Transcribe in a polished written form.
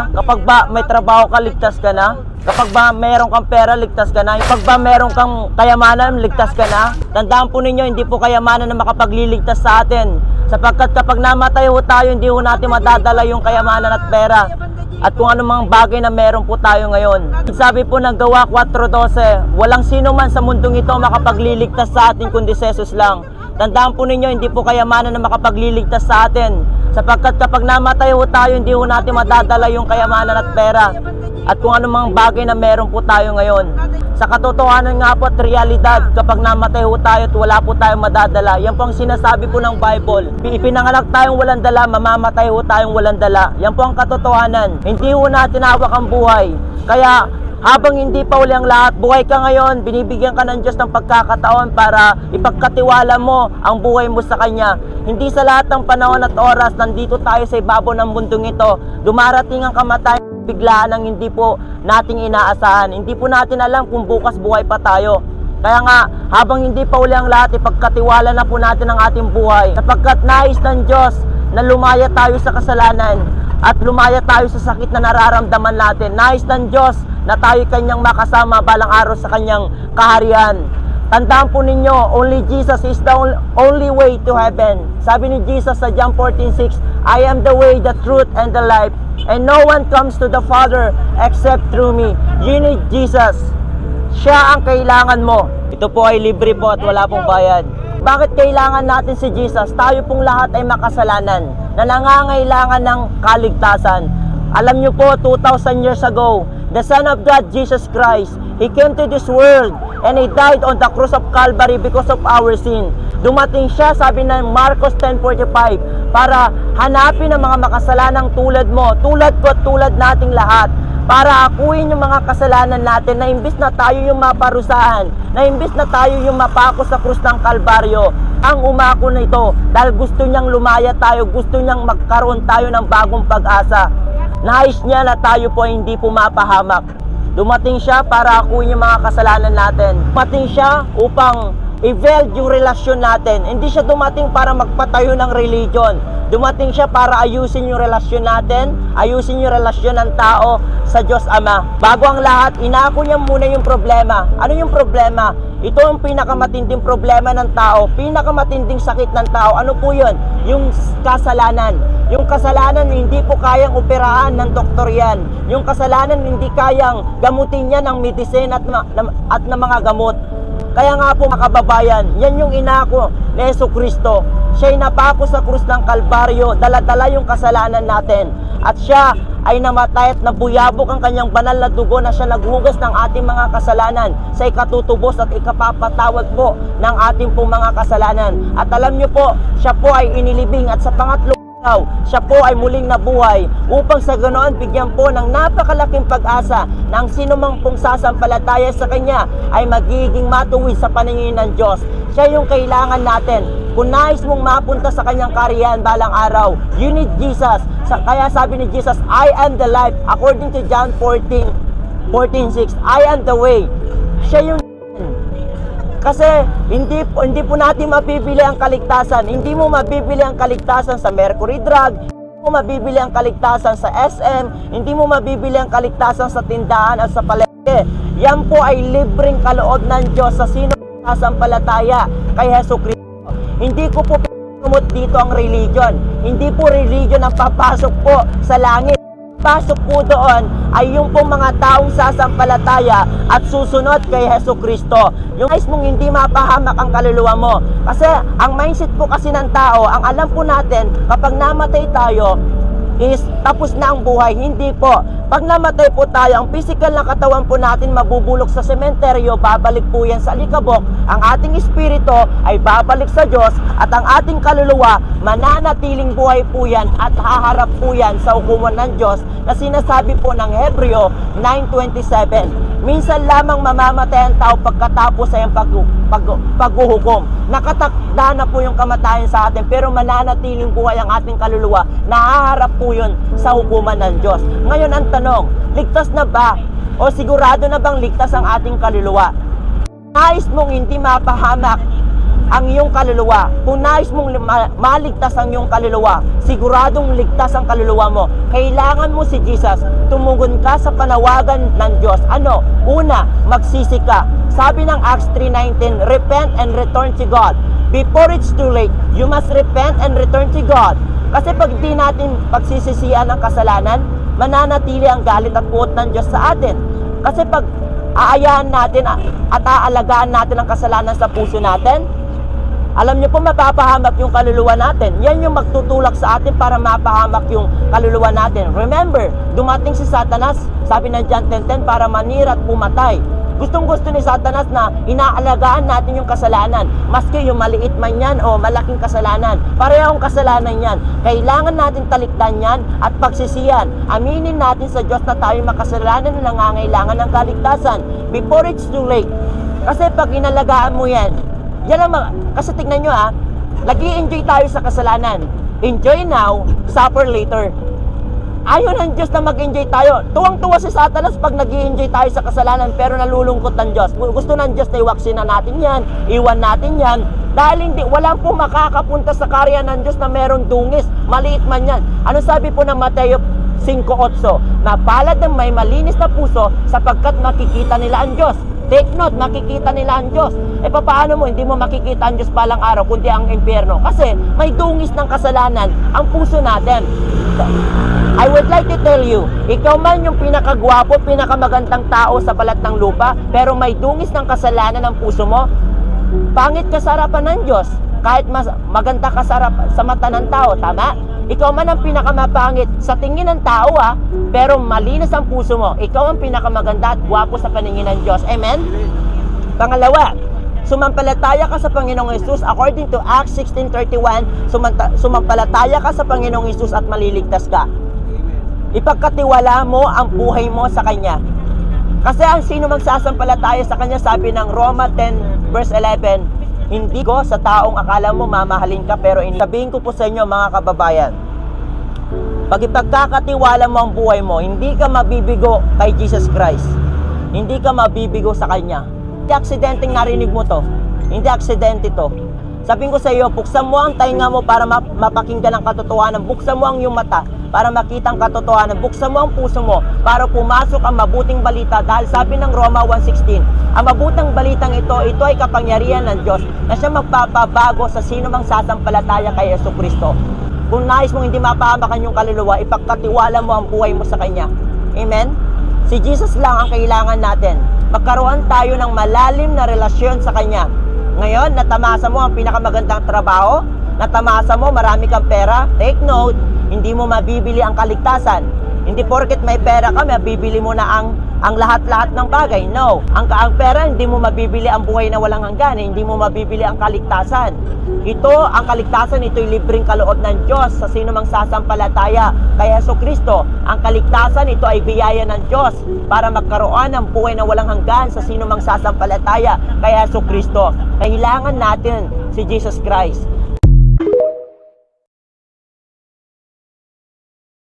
Kapag ba may trabaho ka, ligtas ka na? Kapag ba meron kang pera, ligtas ka na? Kapag ba meron kang kayamanan, ligtas ka na? Tandaan po ninyo, hindi po kayamanan na makapagliligtas sa atin. Sapagkat kapag namatay ho tayo, hindi ho natin madadala yung kayamanan at pera. At kung anumang bagay na meron po tayo ngayon. Sabi po ng Gawa 4:12, walang sino man sa mundong ito makapagliligtas sa atin kundi si Jesus lang. Tandaan po ninyo, hindi po kayamanan na makapagliligtas sa atin. Sapagkat kapag namatay ho tayo, hindi ho natin madadala yung kayamanan at pera. At kung anumang bagay na meron po tayo ngayon. Sa katotohanan nga po at realidad, kapag namatay ho tayo at wala po tayong madadala, yan po ang sinasabi po ng Bible. Ipinanganak tayong walang dala, mamamatay ho tayong walang dala. Yan po ang katotohanan. Hindi ho natin hawak ang buhay. Kaya habang hindi pa uli ang lahat, buhay ka ngayon, binibigyan ka ng Diyos ng pagkakataon para ipagkatiwala mo ang buhay mo sa Kanya. Hindi sa lahat ng panahon at oras, nandito tayo sa ibabaw ng mundong ito, dumarating ang kamatayan biglaan ang hindi po nating inaasahan. Hindi po natin alam kung bukas buhay pa tayo. Kaya nga, habang hindi pa uli ang lahat, ipagkatiwala na po natin ang ating buhay. Sapagkat nais ng Diyos na lumaya tayo sa kasalanan at lumaya tayo sa sakit na nararamdaman natin. Nais ng Diyos na tayo Kanyang makasama balang araw sa Kanyang kaharian. Tandaan po ninyo, only Jesus is the only way to heaven. Sabi ni Jesus sa John 14:6, I am the way, the truth, and the life. And no one comes to the Father except through me. You need Jesus. Siya ang kailangan mo. Ito po ay libre po at wala pong bayad. Bakit kailangan natin si Jesus? Tayo pong lahat ay makasalanan na nangangailangan ng kaligtasan. Alam niyo po, 2,000 years ago, the Son of God, Jesus Christ, He came to this world and He died on the cross of Calvary because of our sin. Dumating siya, sabi ng Marcos 10:45, para hanapin ang mga makasalanang tulad mo, tulad ko at tulad nating lahat, para akuin yung mga kasalanan natin na imbis na tayo yung maparusahan, na imbis na tayo yung mapako sa krus ng Kalbaryo, ang umako na ito dahil gusto niyang lumaya tayo, gusto niyang magkaroon tayo ng bagong pag-asa. Nais niya na tayo po hindi pumapahamak. Dumating siya para akuin yung mga kasalanan natin. Dumating siya upang i-veld yung relasyon natin. Hindi siya dumating para magpatayo ng religion. Dumating siya para ayusin yung relasyon natin, ayusin yung relasyon ng tao sa Diyos Ama. Bago ang lahat, inako niya muna yung problema. Ano yung problema? Ito ang pinakamatinding problema ng tao, pinakamatinding sakit ng tao. Ano po yun? Yung kasalanan. Yung kasalanan hindi po kayang operahan ng doktor yan. Yung kasalanan hindi kayang gamutin yan ng medicine at ng mga gamot. Kaya nga po mga kababayan, yan yung inako ni Jesucristo. Siya'y napako sa krus ng Kalbaryo, dala-dala yung kasalanan natin. At siya ay namatay at nabuyabok ang kanyang banal na dugo na siya naghugas ng ating mga kasalanan sa ikatutubos at ikapapatawad po ng ating pong mga kasalanan. At alam niyo po, siya po ay inilibing at sa pangatlong siya po ay muling nabuhay upang sa ganoon bigyan po ng napakalaking pag-asa na ang sino mang pong sasampalataya sa Kanya ay magiging matuwid sa paningin ng Diyos. Siya yung kailangan natin. Kung nais mong mapunta sa Kanyang kaharian balang araw, you need Jesus. Kaya sabi ni Jesus, I am the life. According to John 14:6, I am the way. Siya yung kasi hindi po natin mabibili ang kaligtasan. Hindi mo mabibili ang kaligtasan sa Mercury Drug, hindi mo mabibili ang kaligtasan sa SM, hindi mo mabibili ang kaligtasan sa tindahan at sa palengke. Yan po ay libreng kaloob ng Diyos sa sino sasampalataya kay Jesucristo. Hindi ko po pinamot dito ang religion. Hindi po religion ang papasok po sa langit. Pasok po doon ay yung pong mga taong sasampalataya at susunod kay Jesucristo. Yung guys mong hindi mapahamak ang kaluluwa mo. Kasi ang mindset po kasi ng tao, ang alam po natin, kapag namatay tayo, is tapos na ang buhay. Hindi po. Pag namatay po tayo, ang physical na katawan po natin mabubulok sa sementeryo, babalik po yan sa alikabok. Ang ating espiritu ay babalik sa Diyos at ang ating kaluluwa, mananatiling buhay po yan at haharap po yan sa hukuman ng Diyos na sinasabi po ng Hebreo 9:27. Minsan lamang mamamatay ang tao pagkatapos ay ang paghuhukom. Nakatakda na po yung kamatayan sa atin, pero mananatiling buhay ang ating kaluluwa. Nahaharap po yun sa hukuman ng Diyos. Ngayon ang tanong, ligtas na ba? O sigurado na bang ligtas ang ating kaluluwa? Nais mong hindi mapahamak ang iyong kaluluwa. Kung nais mong maligtas ang iyong kaluluwa, siguradong ligtas ang kaluluwa mo. Kailangan mo si Jesus. Tumugon ka sa panawagan ng Diyos. Ano? Una, magsisi ka. Sabi ng Acts 3:19, repent and return to God. Before it's too late, you must repent and return to God. Kasi pag di natin pagsisisihan ang kasalanan, mananatili ang galit at puot ng Diyos sa atin. Kasi pag aayaan natin at aalagaan natin ang kasalanan sa puso natin, alam niyo po, mapapahamak yung kaluluwa natin. Yan yung magtutulak sa atin para mapahamak yung kaluluwa natin. Remember, dumating si Satanas, sabi ng John 10:10, para manira at pumatay. Gustong-gusto ni Satanas na inaalagaan natin yung kasalanan. Maski yung maliit man yan o malaking kasalanan. Parehong kasalanan yan. Kailangan natin talikdan yan at pagsisiyan. Aminin natin sa Diyos na tayo makasalanan na nangangailangan ng kaligtasan. Before it's too late. Kasi pag inalagaan mo yan, kasi tignan nyo nag-i-enjoy tayo sa kasalanan. Enjoy now, suffer later. Ayaw ng Diyos na mag-enjoy tayo. Tuwang-tuwa si Satanas pag nag-i-enjoy tayo sa kasalanan, pero nalulungkot ng Diyos. Gusto ng Diyos na iwaksin na natin yan, iwan natin yan. Dahil walang po makakapunta sa karya ng Diyos na meron dungis. Maliit man yan. Ano sabi po ng Mateo 5:8? Mapalad ang may malinis na puso sapagkat makikita nila ang Diyos. Take note, makikita nila ang Diyos. Paano mo hindi mo makikita ang Diyos palang araw kundi ang impyerno? Kasi may dungis ng kasalanan ang puso natin. I would like to tell you, ikaw man yung pinakagwapo, pinakamagandang tao sa balat ng lupa, pero may dungis ng kasalanan ang puso mo, pangit ka sa harapan ng Diyos. Kahit maganda ka sa mata ng tao, tama? Ikaw man ang pinakamapangit sa tingin ng tao pero malinis ang puso mo. Ikaw ang pinakamaganda at gwapo sa paningin ng Diyos. Amen? Pangalawa, sumampalataya ka sa Panginoong Hesus. According to Acts 16:31, sumampalataya ka sa Panginoong Hesus at maliligtas ka. Ipagkatiwala mo ang buhay mo sa Kanya. Kasi ang sino magsasampalataya sa Kanya, sabi ng Roma 10:11, hindi ko sa taong akala mo mamahalin ka, pero sabihin ko po sa inyo mga kababayan, pag ipagkakatiwala mo ang buhay mo, hindi ka mabibigo kay Jesus Christ. Hindi ka mabibigo sa Kanya. Hindi aksidenteng narinig mo to. Hindi aksidente to. Sabihin ko sa iyo, buksan mo ang tainga mo para mapakinggan ang katotohanan. Buksan mo ang iyong mata para makita ang katotohanan. Buksan mo ang puso mo para pumasok ang mabuting balita. Dahil sabi ng Roma 1:16, ang mabuting balitang ito ay kapangyarihan ng Diyos na siya magpapabago sa sino mang sasampalataya kay Jesucristo. Kung nais mong hindi mapahamakan yung kaluluwa, ipagkatiwala mo ang buhay mo sa Kanya. Amen? Si Jesus lang ang kailangan natin. Magkaroon tayo ng malalim na relasyon sa Kanya. Ngayon, natamasa mo ang pinakamagandang trabaho, natamasa mo marami kang pera, take note, hindi mo mabibili ang kaligtasan. Hindi porket may pera ka, mabibili mo na ang lahat-lahat ng bagay. No, ang pera, hindi mo mabibili ang buhay na walang hanggan, hindi mo mabibili ang kaligtasan. Ang kaligtasan, ito'y libreng kaloob ng Diyos sa sino mang sasampalataya kay Jesucristo. Ang kaligtasan, ito ay biyaya ng Diyos para magkaroon ng buhay na walang hanggan sa sino mang sasampalataya kay Jesucristo. Kailangan natin si Jesus Christ.